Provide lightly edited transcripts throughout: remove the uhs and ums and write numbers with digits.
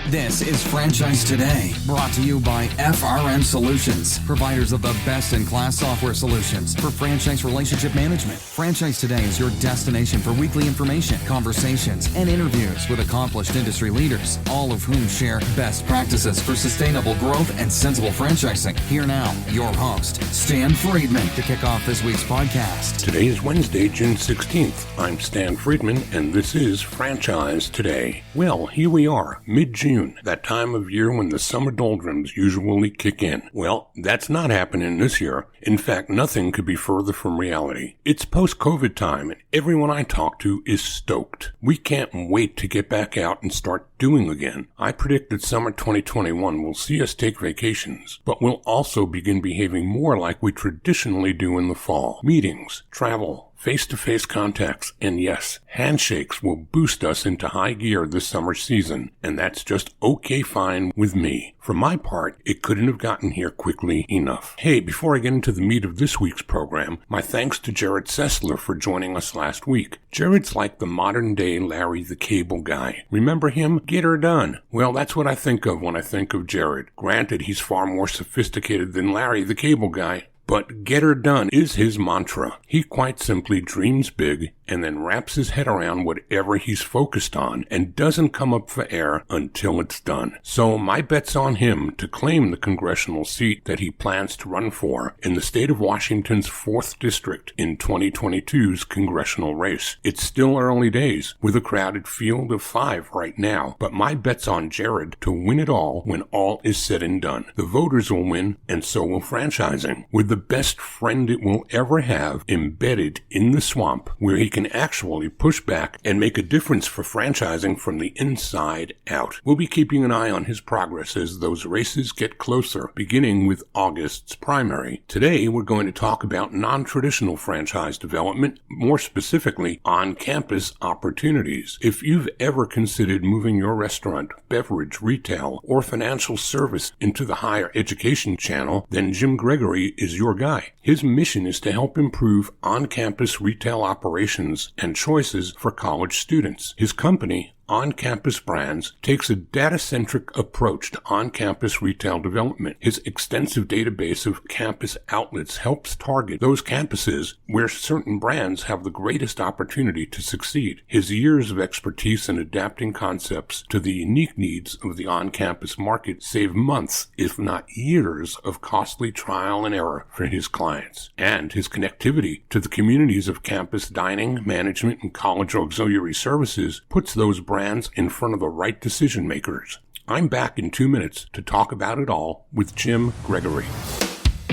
This is Franchise Today, brought to you by FRM Solutions, providers of the best-in-class software solutions for franchise relationship management. Franchise Today is your destination for weekly information, conversations, and interviews with accomplished industry leaders, all of whom share best practices for sustainable growth and sensible franchising. Here now, your host, Stan Friedman, to kick off this week's podcast. Today is Wednesday, June 16th. I'm Stan Friedman, and this is Franchise Today. Well, here we are, mid-June, that time of year when the summer doldrums usually kick in. Well, that's not happening this year. In fact, nothing could be further from reality. It's post-COVID time, and everyone I talk to is stoked. We can't wait to get back out and start doing again. I predict that summer 2021 will see us take vacations, but we'll also begin behaving more like we traditionally do in the fall. Meetings, travel, face-to-face contacts, and yes, handshakes will boost us into high gear this summer season, and that's just okay fine with me. For my part, it couldn't have gotten here quickly enough. Hey, before I get into the meat of this week's program, my thanks to Jared Sessler for joining us last week. Jared's like the modern-day Larry the Cable Guy. Remember him? Get her done. Well, that's what I think of when I think of Jared. Granted, he's far more sophisticated than Larry the Cable Guy, but get her done is his mantra. He quite simply dreams big and then wraps his head around whatever he's focused on and doesn't come up for air until it's done. So my bet's on him to claim the congressional seat that he plans to run for in the state of Washington's 4th District in 2022's congressional race. It's still early days with a crowded field of 5 right now, but my bet's on Jared to win it all when all is said and done. The voters will win, and so will franchising, with the best friend it will ever have embedded in the swamp where he can actually push back and make a difference for franchising from the inside out. We'll be keeping an eye on his progress as those races get closer, beginning with August's primary. Today, we're going to talk about non-traditional franchise development, more specifically, on-campus opportunities. If you've ever considered moving your restaurant, beverage, retail, or financial service into the higher education channel, then Jim Gregory is your guy. His mission is to help improve on-campus retail operations and choices for college students. His company, On-Campus Brands, takes a data-centric approach to on-campus retail development. His extensive database of campus outlets helps target those campuses where certain brands have the greatest opportunity to succeed. His years of expertise in adapting concepts to the unique needs of the on-campus market save months, if not years, of costly trial and error for his clients. And his connectivity to the communities of campus dining, management, and college auxiliary services puts those brands in front of the right decision makers. I'm back in 2 minutes to talk about it all with Jim Gregory.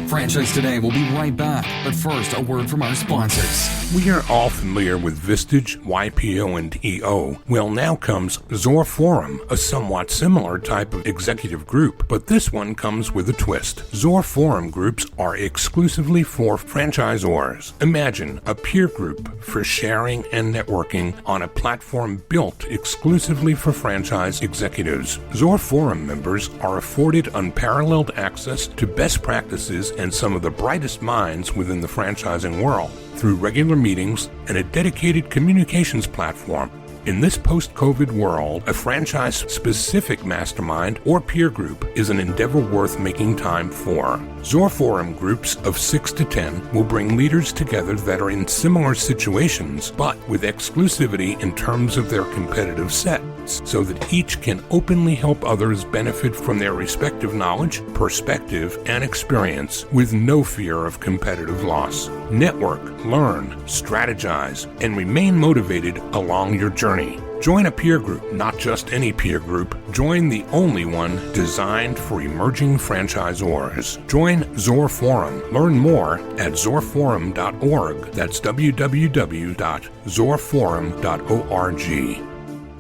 Franchise Today will be right back, but first, a word from our sponsors. We are all familiar with Vistage, YPO, and EO. Well, now comes Zor Forum, a somewhat similar type of executive group, but this one comes with a twist. Zor Forum groups are exclusively for franchisors. Imagine a peer group for sharing and networking on a platform built exclusively for franchise executives. Zor Forum members are afforded unparalleled access to best practices and some of the brightest minds within the franchising world through regular meetings and a dedicated communications platform. In this post-COVID world, a franchise-specific mastermind or peer group is an endeavor worth making time for. Zor Forum groups of 6 to 10 will bring leaders together that are in similar situations, but with exclusivity in terms of their competitive sets, so that each can openly help others benefit from their respective knowledge, perspective, and experience with no fear of competitive loss. Network, learn, strategize, and remain motivated along your journey. Join a peer group, not just any peer group. Join the only one designed for emerging franchisors. Join Zor Forum. Learn more at zorforum.org. That's www.zorforum.org.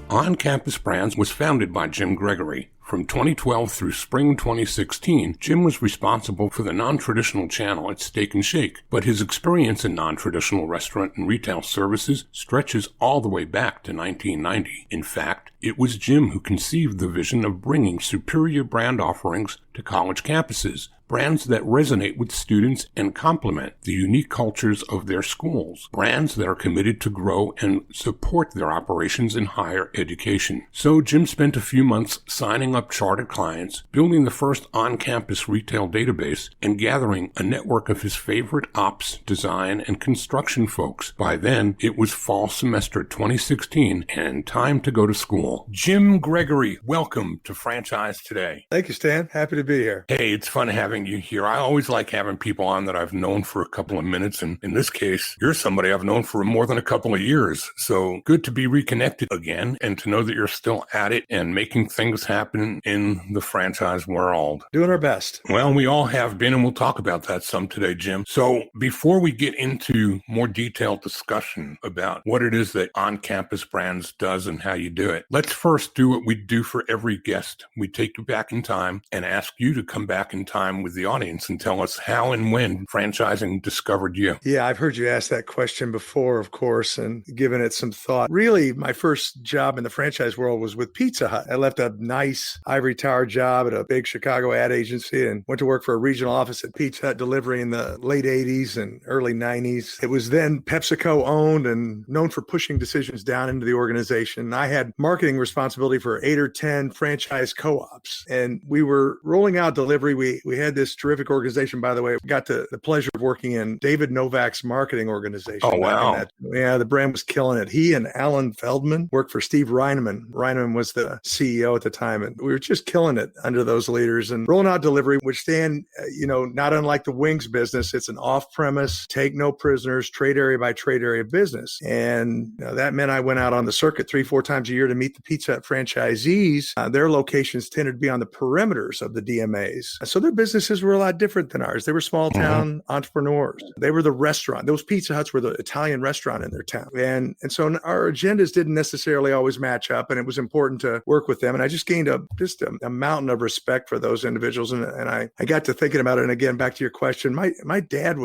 On-Campus Brands was founded by Jim Gregory. From 2012 through spring 2016, Jim was responsible for the non-traditional channel at Steak and Shake, but his experience in non-traditional restaurant and retail services stretches all the way back to 1990. In fact, it was Jim who conceived the vision of bringing superior brand offerings to college campuses brands that resonate with students and complement the unique cultures of their schools, brands that are committed to grow and support their operations in higher education. So Jim spent a few months signing up chartered clients, building the first on-campus retail database, and gathering a network of his favorite ops, design, and construction folks. By then, it was fall semester 2016 and time to go to school. Jim Gregory, welcome to Franchise Today. Thank you, Stan. Happy to be here. Hey, it's fun having you here. I always like having people on that I've known for a couple of minutes, and in this case, you're somebody I've known for more than a couple of years. So good to be reconnected again and to know that you're still at it and making things happen in the franchise world. Doing our best. Well, we all have been, and we'll talk about that some today, Jim. So before we get into more detailed discussion about what it is that On-Campus Brands does and how you do it, let's first do what we do for every guest. We take you back in time and ask you to come back in time with the audience and tell us how and when franchising discovered you. Yeah, I've heard you ask that question before, of course, and given it some thought. Really, my first job in the franchise world was with Pizza Hut. I left a nice ivory tower job at a big Chicago ad agency and went to work for a regional office at Pizza Hut Delivery in the late 80s and early 90s. It was then PepsiCo owned and known for pushing decisions down into the organization. I had marketing responsibility for 8 or 10 franchise co-ops, and we were rolling out delivery. We had this terrific organization, by the way. We got the pleasure of working in David Novak's marketing organization. Oh, wow. Yeah, the brand was killing it. He and Alan Feldman worked for Steve Reineman. Reineman was the CEO at the time, and we were just killing it under those leaders and rolling out delivery, which stand, not unlike the wings business. It's an off-premise, take no prisoners, trade area by trade area business. And that meant I went out on the circuit 3-4 times a year to meet the Pizza Hut franchisees. Their locations tended to be on the perimeters of the DMAs. So their businesses were a lot different than ours. They were small town entrepreneurs. They were the restaurant. Those Pizza Huts were the Italian restaurant in their town. And so our agendas didn't necessarily always match up, and it was important to work with them. And I just gained a mountain of respect for those individuals. And I got to thinking about it. And again, back to your question, my dad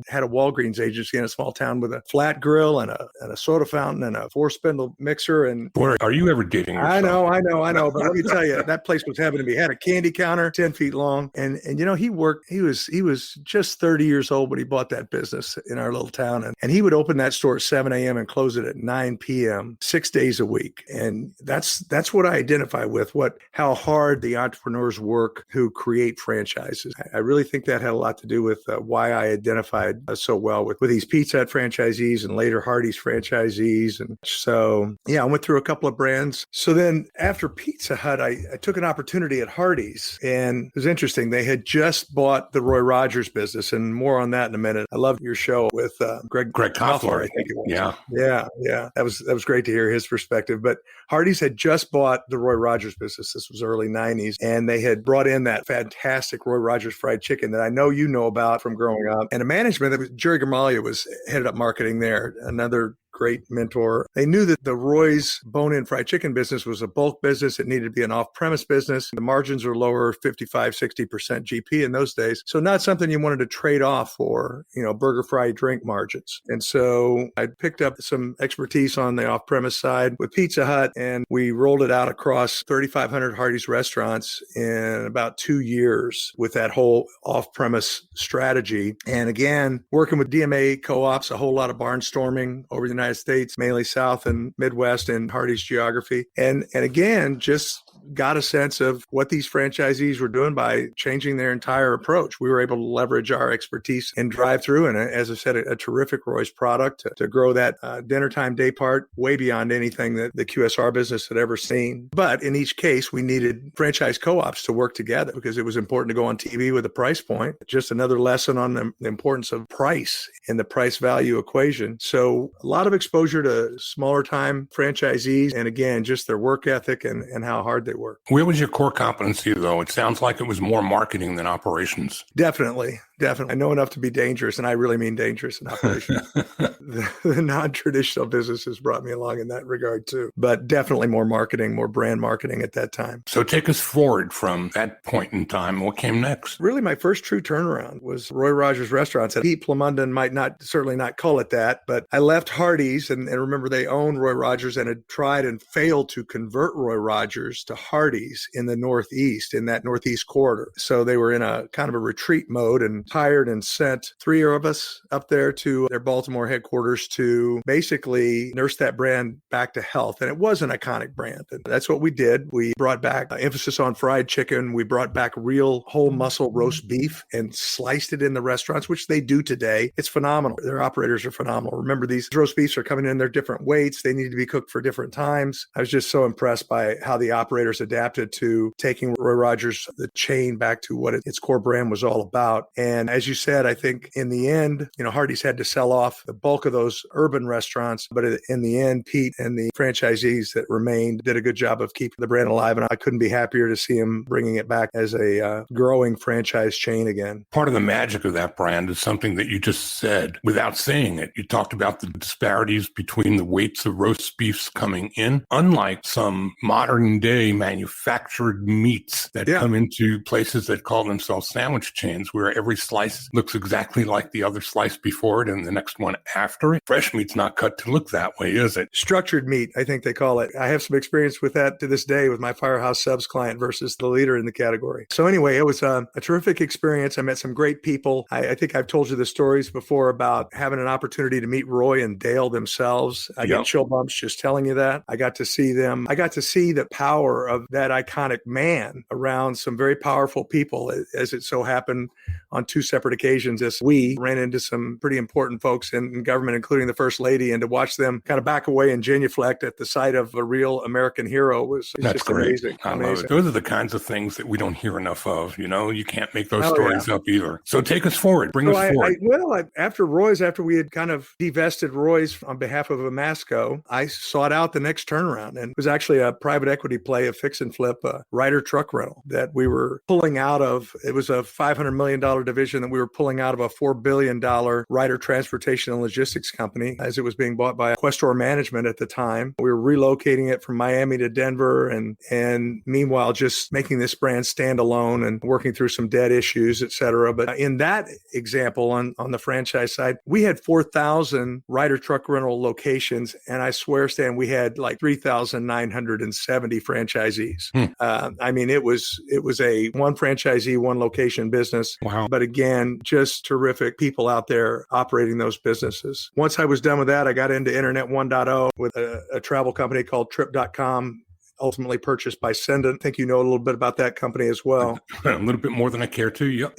had a Walgreens agency in a small town with a flat grill and a soda fountain and a 4-spindle mixer. And boy, are you ever dating yourself? I know. But let me tell you, that place was heaven to me. Had a candy counter 10 feet long. And he was just 30 years old when he bought that business in our little town. And he would open that store at 7 a.m. and close it at 9 p.m., 6 days a week. And that's what I identify with, how hard the entrepreneurs work who create franchises. I really think that had a lot to do with why I identified so well with these Pizza Hut franchisees and later Hardee's franchisees. And so, yeah, I went through a couple of brands. So then after Pizza Hut, I took an opportunity at Hardee's, and it was interesting. They had just bought the Roy Rogers business, and more on that in a minute. I loved your show with Greg Koffler, I think it was. Yeah. That was great to hear his perspective. But Hardee's had just bought the Roy Rogers business. This was early 90s, and they had brought in that fantastic Roy Rogers fried chicken that I know you know about from growing up. And a management that was Jerry Gamalia was headed up marketing there, another great mentor. They knew that the Roy's bone-in fried chicken business was a bulk business. It needed to be an off-premise business. The margins are lower, 55-60% GP in those days. So not something you wanted to trade off for, burger, fry, drink margins. And so I picked up some expertise on the off-premise side with Pizza Hut, and we rolled it out across 3,500 Hardee's restaurants in about 2 years with that whole off-premise strategy. And again, working with DMA co-ops, a whole lot of barnstorming over the United States, mainly South and Midwest and Hardee's geography. And again, just got a sense of what these franchisees were doing by changing their entire approach. We were able to leverage our expertise in drive-through and, as I said, a terrific Roy's product to grow that dinner time day part way beyond anything that the QSR business had ever seen. But in each case, we needed franchise co-ops to work together because it was important to go on TV with a price point. Just another lesson on the importance of price in the price value equation. So a lot of exposure to smaller time franchisees. And again, just their work ethic and how hard they work. Where was your core competency, though? It sounds like it was more marketing than operations. Definitely. Definitely. I know enough to be dangerous, and I really mean dangerous in operation. The non-traditional business has brought me along in that regard too, but definitely more marketing, more brand marketing at that time. So take us forward from that point in time. What came next? Really, my first true turnaround was Roy Rogers Restaurants. And Pete Plumondon might certainly not call it that, but I left Hardee's and remember they owned Roy Rogers and had tried and failed to convert Roy Rogers to Hardee's in the Northeast, in that Northeast corridor. So they were in a kind of a retreat mode and hired and sent 3 of us up there to their Baltimore headquarters to basically nurse that brand back to health. And it was an iconic brand. And that's what we did. We brought back emphasis on fried chicken. We brought back real whole muscle roast beef and sliced it in the restaurants, which they do today. It's phenomenal. Their operators are phenomenal. Remember, these roast beefs are coming in their different weights. They need to be cooked for different times. I was just so impressed by how the operators adapted to taking Roy Rogers, the chain, back to what its core brand was all about. And as you said, I think in the end, Hardee's had to sell off the bulk of those urban restaurants. But in the end, Pete and the franchisees that remained did a good job of keeping the brand alive. And I couldn't be happier to see him bringing it back as a growing franchise chain again. Part of the magic of that brand is something that you just said without saying it. You talked about the disparities between the weights of roast beefs coming in. Unlike some modern day manufactured meats that come into places that call themselves sandwich chains, where every slice looks exactly like the other slice before it and the next one after it. Fresh meat's not cut to look that way, is it? Structured meat, I think they call it. I have some experience with that to this day with my Firehouse Subs client versus the leader in the category. So anyway, it was a terrific experience. I met some great people. I think I've told you the stories before about having an opportunity to meet Roy and Dale themselves. I get chill bumps just telling you that. I got to see them. I got to see the power of that iconic man around some very powerful people, as it so happened on 2 separate occasions as we ran into some pretty important folks in government, including the First Lady, and to watch them kind of back away and genuflect at the sight of a real American hero was just great. Amazing. I love it. Those are the kinds of things that we don't hear enough of. You can't make those stories up either. So take us forward. Bring us forward. After we had kind of divested Roy's on behalf of Amasco, I sought out the next turnaround. And it was actually a private equity play, a fix and flip, a Ryder truck rental that we were pulling out of. It was a $500 million division that we were pulling out of a $4 billion Ryder transportation and logistics company as it was being bought by Questor Management at the time. We were relocating it from Miami to Denver and meanwhile just making this brand stand alone and working through some debt issues, et cetera. But in that example on the franchise side, we had 4,000 Ryder truck rental locations. And I swear, Stan, we had like 3,970 franchisees. It was a one franchisee, one location business. Wow. But again, just terrific people out there operating those businesses. Once I was done with that, I got into Internet 1.0 with a travel company called Trip.com, ultimately purchased by Sendent. I think you know a little bit about that company as well. A little bit more than I care to, yep.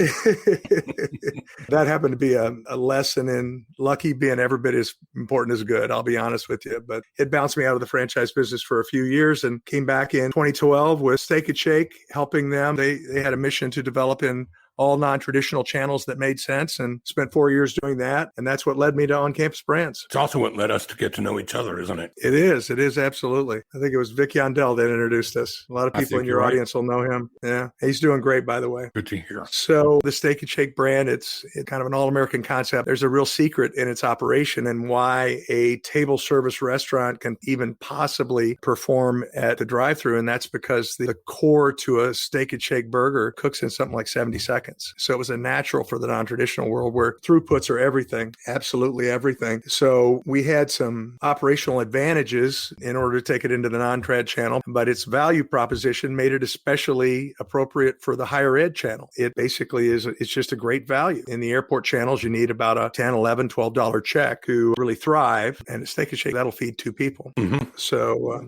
That happened to be a lesson in lucky being every bit as important as good, I'll be honest with you. But it bounced me out of the franchise business for a few years and came back in 2012 with Steak and Shake, helping them. They had a mission to develop in all non-traditional channels that made sense and spent 4 years doing that. And that's what led me to On-Campus Brands. It's also what led us to get to know each other, isn't it? It is. It is. Absolutely. I think it was Vic Yandel that introduced us. A lot of people in your audience will know him. Yeah. He's doing great, by the way. Good to hear. So the Steak and Shake brand, it's kind of an all-American concept. There's a real secret in its operation and why a table service restaurant can even possibly perform at the drive-thru. And that's because the core to a Steak and Shake burger cooks in something like 70 seconds. So it was a natural for the non-traditional world where throughputs are everything, absolutely everything. So we had some operational advantages in order to take it into the non-trad channel, but its value proposition made it especially appropriate for the higher ed channel. It basically it's just a great value. In the airport channels, you need about a $10, $11, $12 check to really thrive. And at Steak and Shake, that'll feed 2 people. Mm-hmm.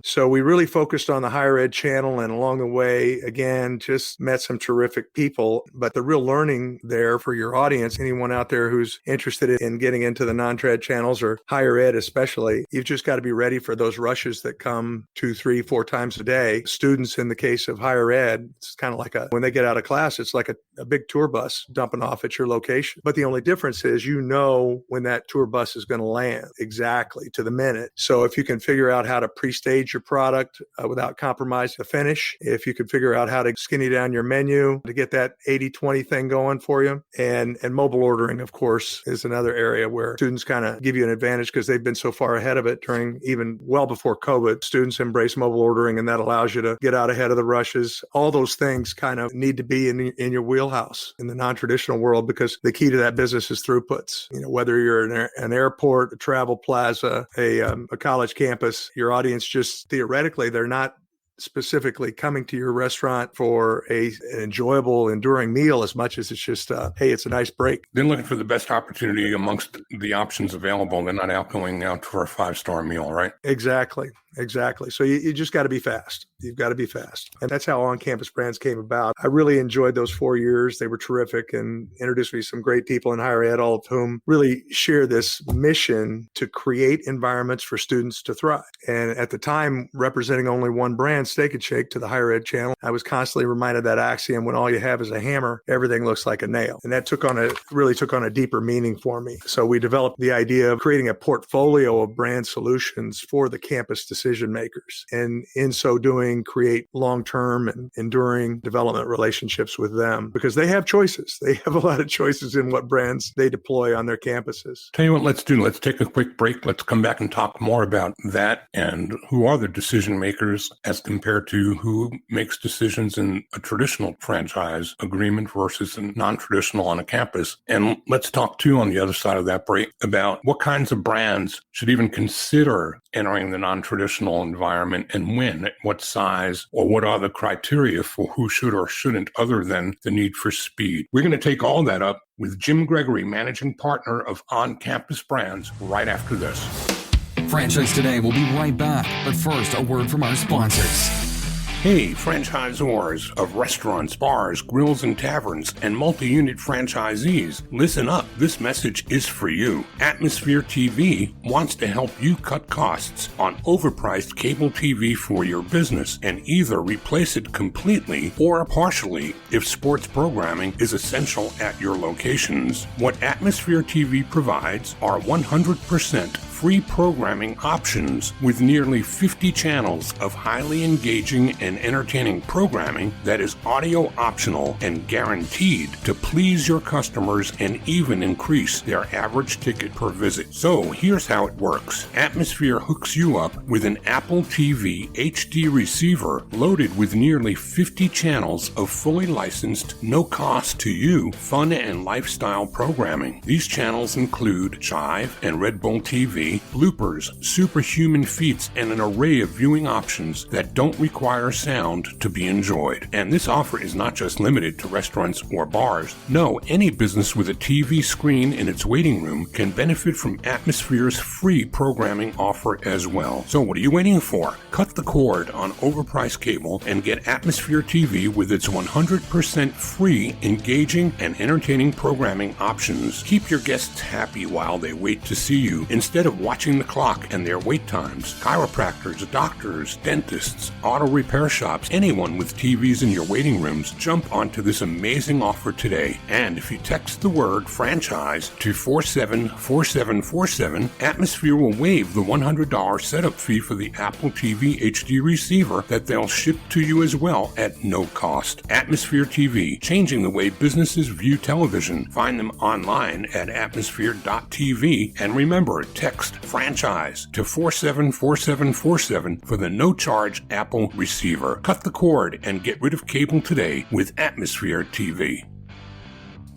So we really focused on the higher ed channel, and along the way, again, just met some terrific people. But the real learning there for your audience, anyone out there who's interested in getting into the non-trad channels or higher ed especially, you've just got to be ready for those rushes that come 2, 3, 4 times a day. Students, in the case of higher ed, it's kind of like when they get out of class, it's like a big tour bus dumping off at your location. But the only difference is when that tour bus is going to land exactly to the minute. So if you can figure out how to pre-stage your product without compromising the finish, if you can figure out how to skinny down your menu to get that 80-20 2020 thing going for you. And mobile ordering, of course, is another area where students kind of give you an advantage because they've been so far ahead of it during even well before COVID. Students embrace mobile ordering, and that allows you to get out ahead of the rushes. All those things kind of need to be in your wheelhouse in the non-traditional world, because the key to that business is throughputs. Whether you're in an airport, a travel plaza, a college campus, your audience just theoretically, they're not specifically coming to your restaurant for an enjoyable, enduring meal as much as it's just, hey, it's a nice break. They're looking for the best opportunity amongst the options available. They're not out going out for a 5-star meal, right? Exactly. So you just got to be fast. You've got to be fast. And that's how On-Campus Brands came about. I really enjoyed those 4 years. They were terrific and introduced me to some great people in higher ed, all of whom really share this mission to create environments for students to thrive. And at the time, representing only one brand, Steak and Shake, to the higher ed channel, I was constantly reminded that axiom: when all you have is a hammer, everything looks like a nail. And that really took on a deeper meaning for me. So we developed the idea of creating a portfolio of brand solutions for the campus decision makers, and in so doing, create long-term and enduring development relationships with them, because they have choices. They have a lot of choices in what brands they deploy on their campuses. Tell you what, let's do. Let's take a quick break. Let's come back and talk more about that and who are the decision makers as compared to who makes decisions in a traditional franchise agreement versus a non-traditional on a campus. And let's talk too, on the other side of that break, about what kinds of brands should even consider entering the non-traditional environment, and when, at what size, or what are the criteria for who should or shouldn't, other than the need for speed. We're going to take all that up with Jim Gregory, managing partner of On-Campus Brands, right after this. Franchise Today will be right back, but first, a word from our sponsors. Hey, franchisors of restaurants, bars, grills, and taverns, and multi-unit franchisees, listen up. This message is for you. Atmosphere TV wants to help you cut costs on overpriced cable TV for your business and either replace it completely or partially if sports programming is essential at your locations. What Atmosphere TV provides are 100% free programming options with nearly 50 channels of highly engaging and entertaining programming that is audio optional and guaranteed to please your customers and even increase their average ticket per visit. So here's how it works. Atmosphere hooks you up with an Apple TV HD receiver loaded with nearly 50 channels of fully licensed, no cost to you, fun and lifestyle programming. These channels include Chive and Red Bull TV, bloopers, superhuman feats, and an array of viewing options that don't require sound to be enjoyed. And this offer is not just limited to restaurants or bars. No, any business with a TV screen in its waiting room can benefit from Atmosphere's free programming offer as well. So what are you waiting for? Cut the cord on overpriced cable and get Atmosphere TV with its 100% free, engaging, and entertaining programming options. Keep your guests happy while they wait to see you, instead of watching the clock and their wait times. Chiropractors, doctors, dentists, auto repair shops, anyone with TVs in your waiting rooms, jump onto this amazing offer today. And if you text the word franchise to 474747, Atmosphere will waive the $100 setup fee for the Apple TV HD receiver that they'll ship to you as well at no cost. Atmosphere TV, changing the way businesses view television. Find them online at atmosphere.tv, and remember, text franchise to 474747 for the no-charge Apple receiver. Cut the cord and get rid of cable today with Atmosphere TV.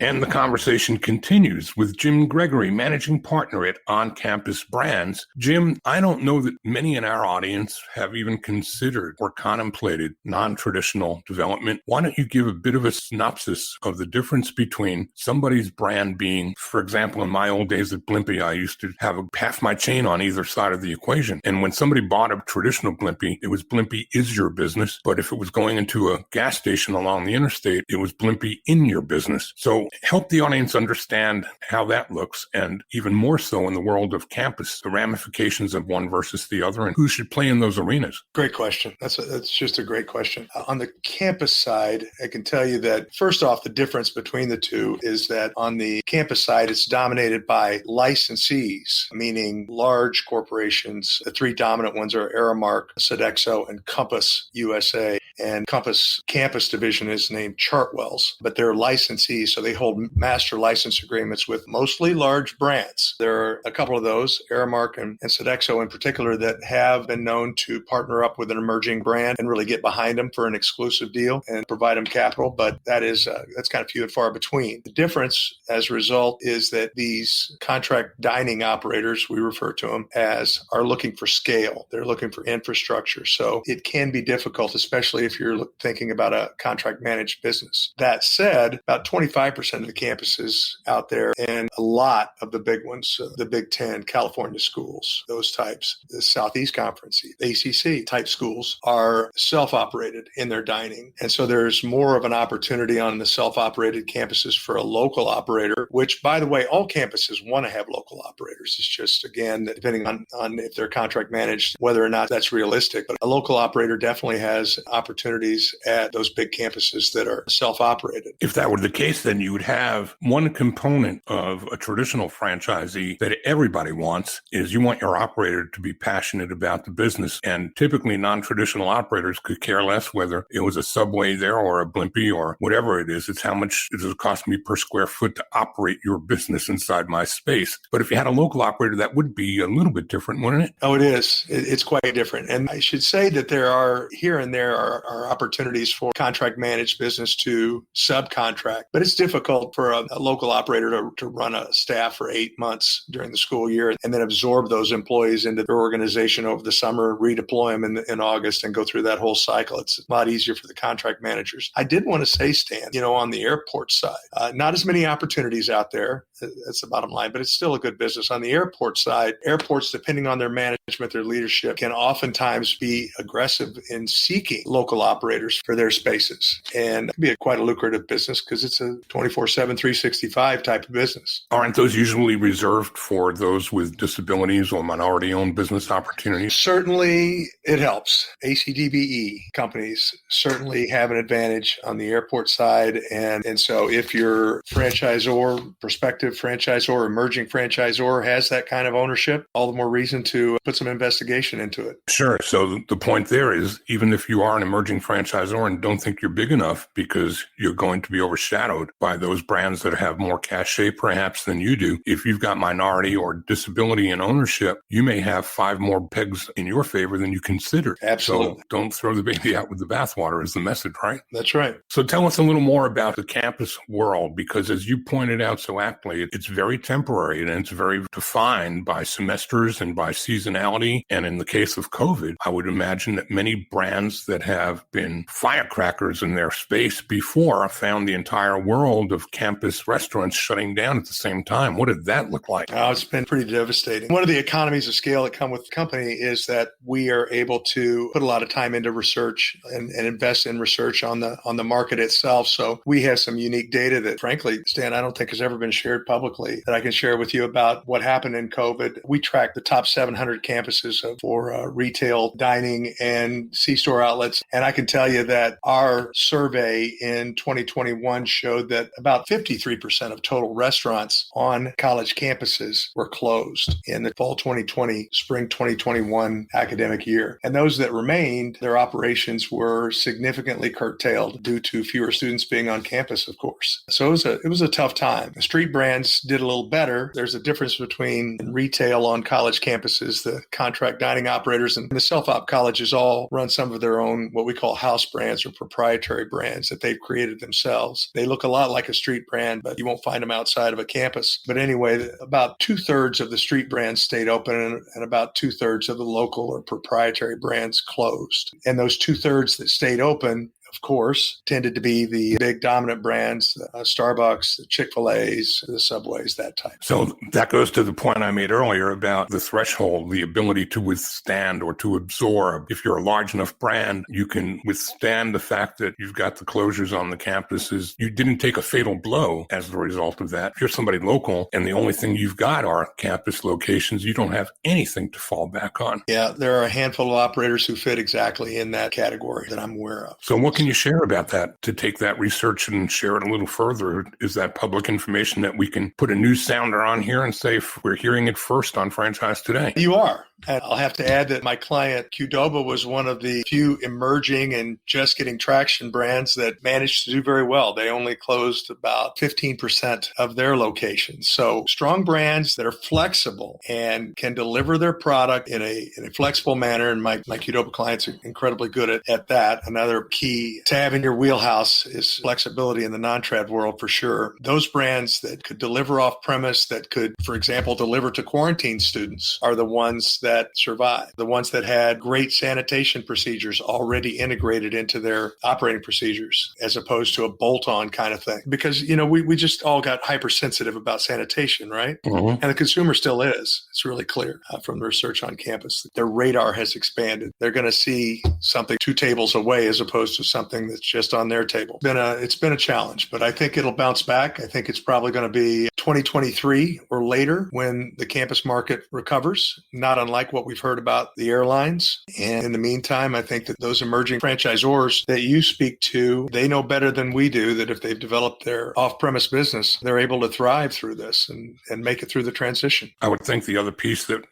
And the conversation continues with Jim Gregory, managing partner at On-Campus Brands. Jim, I don't know that many in our audience have even considered or contemplated non-traditional development. Why don't you give a bit of a synopsis of the difference between somebody's brand being, for example, in my old days at Blimpie, I used to have half my chain on either side of the equation. And when somebody bought a traditional Blimpie, it was Blimpie is your business. But if it was going into a gas station along the interstate, it was Blimpie in your business. So help the audience understand how that looks, and even more so in the world of campus, the ramifications of one versus the other, and who should play in those arenas. Great question. That's just a great question. On the campus side, I can tell you that first off, the difference between the two is that on the campus side, it's dominated by licensees, meaning large corporations. The three dominant ones are Aramark, Sodexo, and Compass USA. And Compass campus division is named Chartwells, but they're licensees, so they hold master license agreements with mostly large brands. There are a couple of those, Aramark and Sodexo in particular, that have been known to partner up with an emerging brand and really get behind them for an exclusive deal and provide them capital, but that's kind of few and far between. The difference as a result is that these contract dining operators, we refer to them as, are looking for scale. They're looking for infrastructure. So it can be difficult, especially if you're thinking about a contract managed business. That said, about 25% of the campuses out there and a lot of the big ones, the Big Ten, California schools, those types, the Southeast Conference, ACC type schools are self-operated in their dining. And so there's more of an opportunity on the self-operated campuses for a local operator, which, by the way, all campuses want to have local operators. It's just, again, depending on if they're contract managed, whether or not that's realistic. But a local operator definitely has opportunities at those big campuses that are self-operated. If that were the case, then you would have one component of a traditional franchisee that everybody wants is you want your operator to be passionate about the business. And typically non-traditional operators could care less whether it was a Subway there or a Blimpie or whatever it is. It's how much does it cost me per square foot to operate your business inside my space. But if you had a local operator, that would be a little bit different, wouldn't it? Oh, it is. It's quite different. And I should say that there are here and there are opportunities for contract managed business to subcontract, but it's difficult for a local operator to run a staff for 8 months during the school year and then absorb those employees into their organization over the summer, redeploy them in August and go through that whole cycle. It's a lot easier for the contract managers. I did want to say, Stan, on the airport side, not as many opportunities out there. That's the bottom line, but it's still a good business. On the airport side, airports, depending on their management, their leadership, can oftentimes be aggressive in seeking local operators for their spaces. And it can be quite a lucrative business because it's a 24/7, 365 type of business. Aren't those usually reserved for those with disabilities or minority-owned business opportunities? Certainly, it helps. ACDBE companies certainly have an advantage on the airport side. And so if your franchisor, prospective franchisor, emerging franchisor has that kind of ownership, all the more reason to put some investigation into it. Sure. So the point there is, even if you are an emerging franchisor and don't think you're big enough because you're going to be overshadowed by those brands that have more cachet perhaps than you do, if you've got minority or disability in ownership, you may have 5 more pegs in your favor than you considered. Absolutely. So don't throw the baby out with the bathwater is the message, right? That's right. So tell us a little more about the campus world, because as you pointed out so aptly, it's very temporary and it's very defined by semesters and by seasonality. And in the case of COVID, I would imagine that many brands that have been firecrackers in their space before found the entire world of campus restaurants shutting down at the same time. What did that look like? Oh, it's been pretty devastating. One of the economies of scale that come with the company is that we are able to put a lot of time into research and invest in research on the market itself. So we have some unique data that, frankly, Stan, I don't think has ever been shared publicly that I can share with you about what happened in COVID. We tracked the top 700 campuses for retail, dining, and C-store outlets. And I can tell you that our survey in 2021 showed that about 53% of total restaurants on college campuses were closed in the fall 2020, spring 2021 academic year. And those that remained, their operations were significantly curtailed due to fewer students being on campus, of course. So it was a tough time. The street brands did a little better. There's a difference between retail on college campuses, the contract dining operators, and the self-op colleges all run some of their own, what we call house brands or proprietary brands that they've created themselves. They look a lot like a street brand, but you won't find them outside of a campus. But anyway, about 2/3 of the street brands stayed open and about 2/3 of the local or proprietary brands closed. And those 2/3 that stayed open, of course, tended to be the big dominant brands, Starbucks, the Chick-fil-A's, the Subways, that type. So that goes to the point I made earlier about the threshold, the ability to withstand or to absorb. If you're a large enough brand, you can withstand the fact that you've got the closures on the campuses. You didn't take a fatal blow as a result of that. If you're somebody local and the only thing you've got are campus locations, you don't have anything to fall back on. Yeah, there are a handful of operators who fit exactly in that category that I'm aware of. So what can you share about that to take that research and share it a little further? Is that public information that we can put a news sounder on here and say we're hearing it first on Franchise Today? You are. And I'll have to add that my client, Qdoba, was one of the few emerging and just getting traction brands that managed to do very well. They only closed about 15% of their locations. So strong brands that are flexible and can deliver their product in a flexible manner. And my Qdoba clients are incredibly good at that. Another key to have in your wheelhouse is flexibility in the non-trad world for sure. Those brands that could deliver off premise, that could, for example, deliver to quarantine students are the ones that survived. The ones that had great sanitation procedures already integrated into their operating procedures, as opposed to a bolt-on kind of thing. Because, we just all got hypersensitive about sanitation, right? Mm-hmm. And the consumer still is. It's really clear from the research on campus. Their radar has expanded. They're going to see something 2 tables away as opposed to something that's just on their table. It's been a challenge, but I think it'll bounce back. I think it's probably going to be 2023 or later when the campus market recovers, not unlike what we've heard about the airlines. And in the meantime, I think that those emerging franchisors that you speak to, they know better than we do that if they've developed their off-premise business, they're able to thrive through this and make it through the transition. I would think the other piece that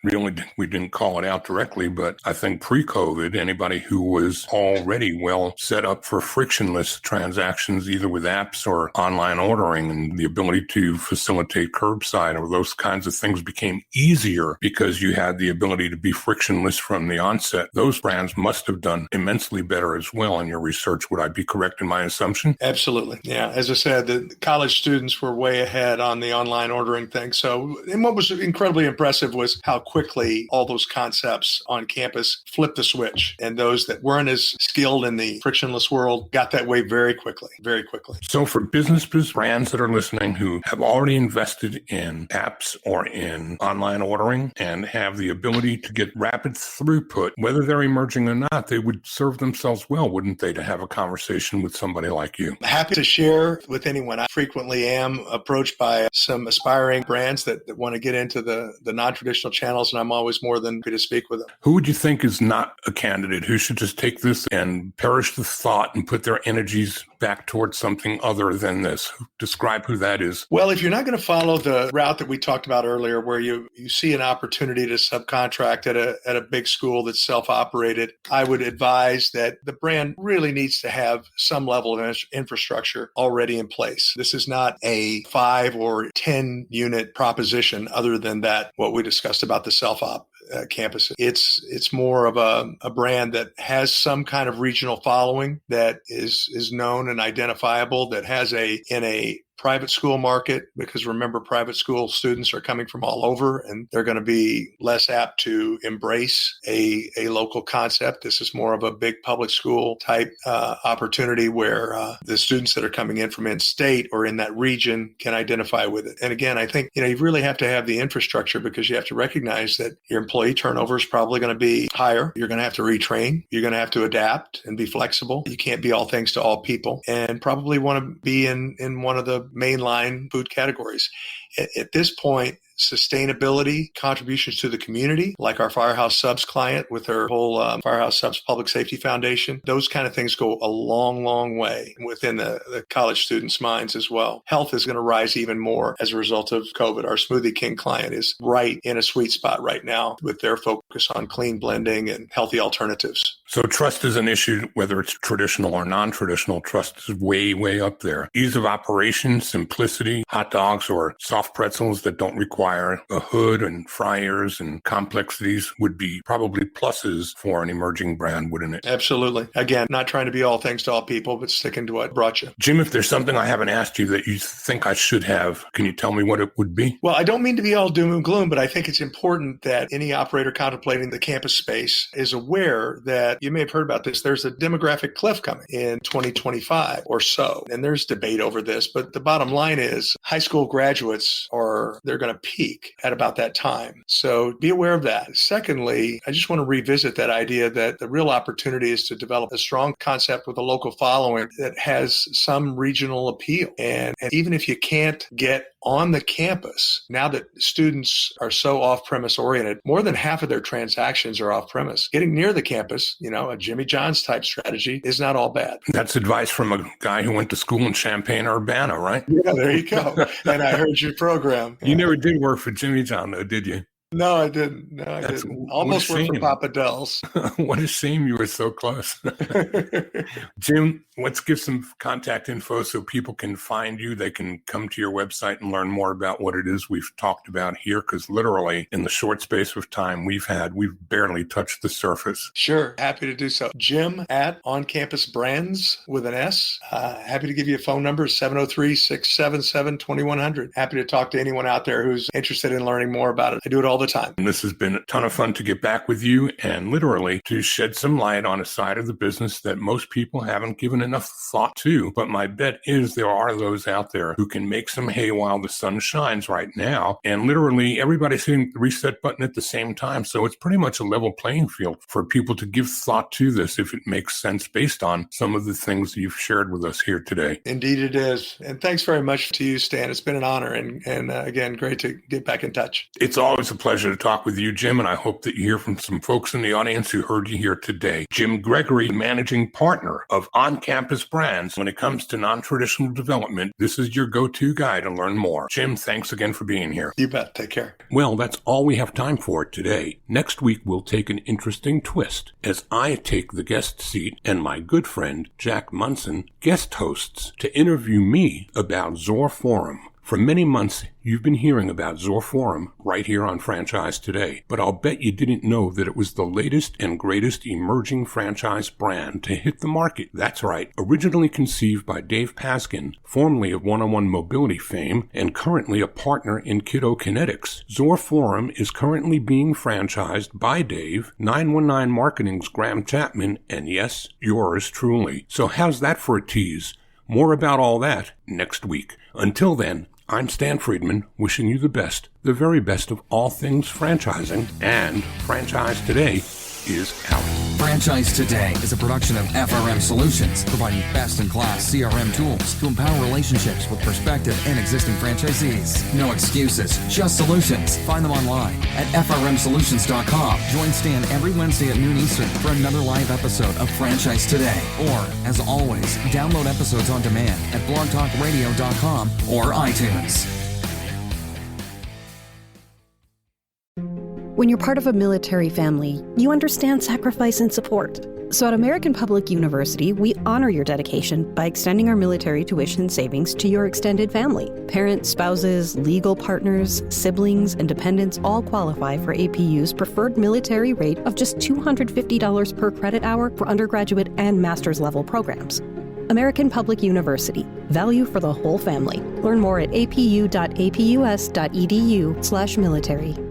we didn't call it out directly, but I think pre-COVID, anybody who was already well set up for frictionless transactions, either with apps or online ordering, and the ability to facilitate curbside or those kinds of things became easier because you had the ability to be frictionless from the onset. Those brands must have done immensely better as well in your research. Would I be correct in my assumption? Absolutely. Yeah. As I said, the college students were way ahead on the online ordering thing. So, and what was incredibly impressive was how quickly all those concepts on campus flipped the switch. And those that weren't as skilled in the frictionless world got that way very quickly, very quickly. So for business brands that are listening who have already invested in apps or in online ordering and have the ability to get rapid throughput, whether they're emerging or not, they would serve themselves well, wouldn't they, to have a conversation with somebody like you? Happy to share with anyone. I frequently am approached by some aspiring brands that want to get into the non-traditional channels, and I'm always more than happy to speak with them. Who would you think is not a candidate who should just take this and perish the thought and put their energies back towards something other than this? Describe who that is. Well, if you're not going to follow the route that we talked about earlier, where you see an opportunity to subcontract at a big school that's self-operated, I would advise that the brand really needs to have some level of infrastructure already in place. This is not a 5 or 10 unit proposition other than that, what we discussed about the self-op campus. It's more of a brand that has some kind of regional following, that is known and identifiable, that has in a private school market, because remember, private school students are coming from all over and they're going to be less apt to embrace a local concept. This is more of a big public school type opportunity where the students that are coming in from in-state or in that region can identify with it. And again, I think, you really have to have the infrastructure, because you have to recognize that your employee turnover is probably going to be higher. You're going to have to retrain. You're going to have to adapt and be flexible. You can't be all things to all people, and probably want to be in one of the mainline food categories. At this point, sustainability, contributions to the community, like our Firehouse Subs client with her whole Firehouse Subs Public Safety Foundation, those kind of things go a long, long way within the college students' minds as well. Health is going to rise even more as a result of COVID. Our Smoothie King client is right in a sweet spot right now with their focus on clean blending and healthy alternatives. So trust is an issue, whether it's traditional or non-traditional. Trust is way, way up there. Ease of operation, simplicity, hot dogs or soft pretzels that don't require require a hood and fryers and complexities would be probably pluses for an emerging brand, wouldn't it? Absolutely. Again, not trying to be all things to all people, but sticking to what brought you. Jim, if there's something I haven't asked you that you think I should have, can you tell me what it would be? Well, I don't mean to be all doom and gloom, but I think it's important that any operator contemplating the campus space is aware that you may have heard about this. There's a demographic cliff coming in 2025 or so. And there's debate over this, but the bottom line is high school graduates they're going to peak at about that time. So be aware of that. Secondly, I just want to revisit that idea that the real opportunity is to develop a strong concept with a local following that has some regional appeal. And even if you can't get on the campus, now that students are so off-premise oriented, more than half of their transactions are off-premise. Getting near the campus, a Jimmy John's type strategy is not all bad. That's advice from a guy who went to school in Champaign-Urbana, right? Yeah, there you go. And I heard your program. You never did work for Jimmy John, though, did you? No, I didn't. Almost worked for Papa Del's. What a shame you were so close. Jim, let's give some contact info so people can find you. They can come to your website and learn more about what it is we've talked about here, because literally in the short space of time we've barely touched the surface. Sure. Happy to do so. Jim at On Campus Brands with an S. Happy to give you a phone number, 703-677-2100. Happy to talk to anyone out there who's interested in learning more about it. I do it all the time. And this has been a ton of fun to get back with you and literally to shed some light on a side of the business that most people haven't given enough thought to. But my bet is there are those out there who can make some hay while the sun shines right now. And literally everybody's hitting the reset button at the same time. So it's pretty much a level playing field for people to give thought to this if it makes sense based on some of the things you've shared with us here today. Indeed it is. And thanks very much to you, Stan. It's been an honor. And again, great to get back in touch. It's always a pleasure to talk with you, Jim, and I hope that you hear from some folks in the audience who heard you here today. Jim Gregory, managing partner of On-Campus Brands. When it comes to non-traditional development, this is your go-to guy to learn more. Jim, thanks again for being here. You bet. Take care. Well, that's all we have time for today. Next week, we'll take an interesting twist as I take the guest seat and my good friend, Jack Munson, guest hosts to interview me about Zor Forum. For many months, you've been hearing about Zor Forum right here on Franchise Today, but I'll bet you didn't know that it was the latest and greatest emerging franchise brand to hit the market. That's right. Originally conceived by Dave Paskin, formerly of One-on-One Mobility fame and currently a partner in Kiddo Kinetics, Zor Forum is currently being franchised by Dave, 919 Marketing's Graham Chapman, and yes, yours truly. So how's that for a tease? More about all that next week. Until then, I'm Stan Friedman, wishing you the best, the very best of all things franchising, and Franchise Today is out. Franchise Today is a production of FRM Solutions, providing best-in-class CRM tools to empower relationships with prospective and existing franchisees. No excuses, just solutions. Find them online at frmsolutions.com. Join Stan every Wednesday at noon Eastern for another live episode of Franchise Today. Or, as always, download episodes on demand at blogtalkradio.com or iTunes. When you're part of a military family, you understand sacrifice and support. So at American Public University, we honor your dedication by extending our military tuition savings to your extended family. Parents, spouses, legal partners, siblings, and dependents all qualify for APU's preferred military rate of just $250 per credit hour for undergraduate and master's level programs. American Public University. Value for the whole family. Learn more at apu.apus.edu/military.